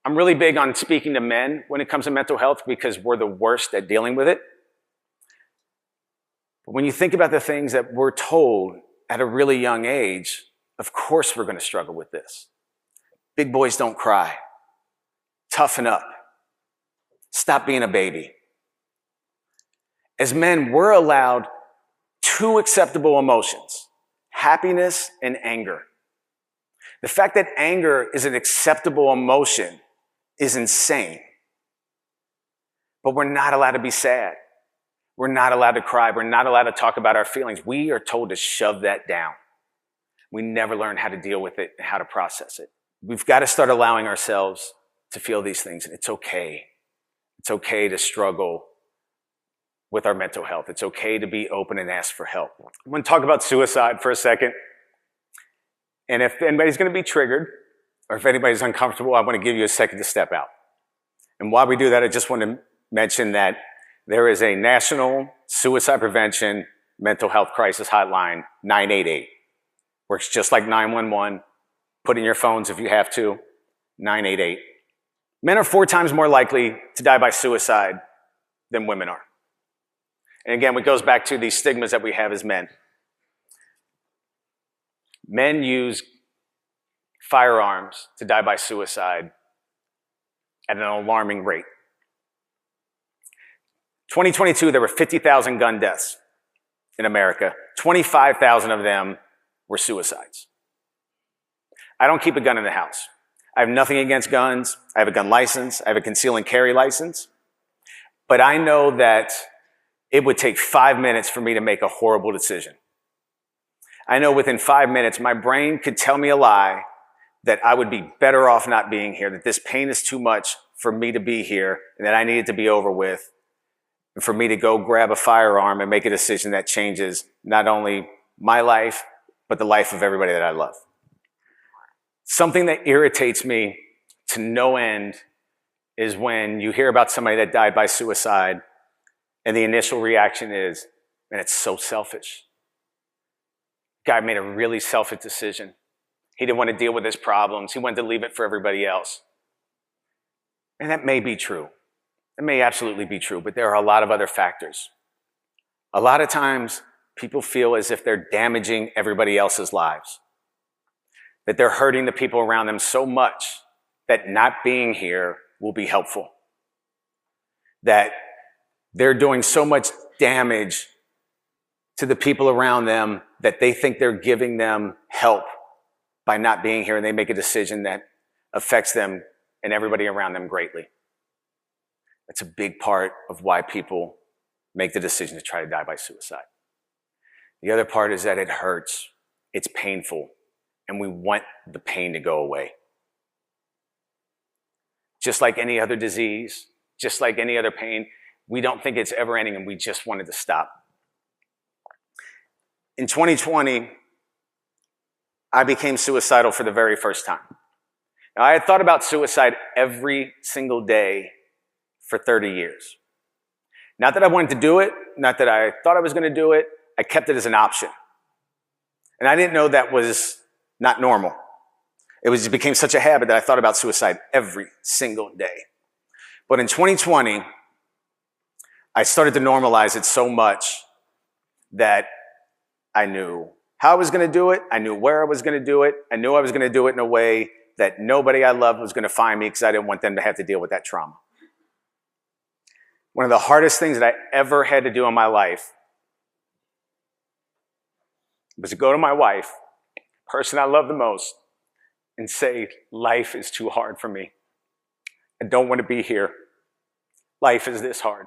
I'm really big on speaking to men when it comes to mental health because we're the worst at dealing with it. But when you think about the things that we're told at a really young age, of course we're going to struggle with this. Big boys don't cry. Toughen up. Stop being a baby. As men, we're allowed two acceptable emotions, happiness and anger. The fact that anger is an acceptable emotion is insane. But we're not allowed to be sad. We're not allowed to cry. We're not allowed to talk about our feelings. We are told to shove that down. We never learn how to deal with it and how to process it. We've got to start allowing ourselves to feel these things, and it's okay. It's okay to struggle with our mental health. It's okay to be open and ask for help. I'm going to talk about suicide for a second. And if anybody's going to be triggered, or if anybody's uncomfortable, I want to give you a second to step out. And while we do that, I just want to mention that there is a national suicide prevention mental health crisis hotline, 988. Works just like 911. Put in your phones if you have to, 988. Men are 4 times more likely to die by suicide than women are. And again, it goes back to these stigmas that we have as men. Men use firearms to die by suicide at an alarming rate. 2022, there were 50,000 gun deaths in America. 25,000 of them were suicides. I don't keep a gun in the house. I have nothing against guns. I have a gun license. I have a conceal and carry license. But I know that it would take 5 minutes for me to make a horrible decision. I know within 5 minutes, my brain could tell me a lie that I would be better off not being here, that this pain is too much for me to be here, and that I need it to be over with, and for me to go grab a firearm and make a decision that changes not only my life, but the life of everybody that I love. Something that irritates me to no end is when you hear about somebody that died by suicide, and the initial reaction is, man, it's so selfish. Guy made a really selfish decision. He didn't want to deal with his problems. He wanted to leave it for everybody else. And that may be true. It may absolutely be true, but there are a lot of other factors. A lot of times, people feel as if they're damaging everybody else's lives, that they're hurting the people around them so much that not being here will be helpful, that they're doing so much damage to the people around them that they think they're giving them help by not being here, and they make a decision that affects them and everybody around them greatly. That's a big part of why people make the decision to try to die by suicide. The other part is that it hurts, it's painful, and we want the pain to go away. Just like any other disease, just like any other pain, we don't think it's ever ending and we just want it to stop. In 2020, I became suicidal for the very first time. Now, I had thought about suicide every single day for 30 years. Not that I wanted to do it, not that I thought I was going to do it, I kept it as an option. And I didn't know that was not normal. It became such a habit that I thought about suicide every single day. But in 2020, I started to normalize it so much that I knew how I was going to do it. I knew where I was going to do it. I knew I was going to do it in a way that nobody I loved was going to find me because I didn't want them to have to deal with that trauma. One of the hardest things that I ever had to do in my life was to go to my wife, the person I love the most, and say, life is too hard for me. I don't want to be here. Life is this hard.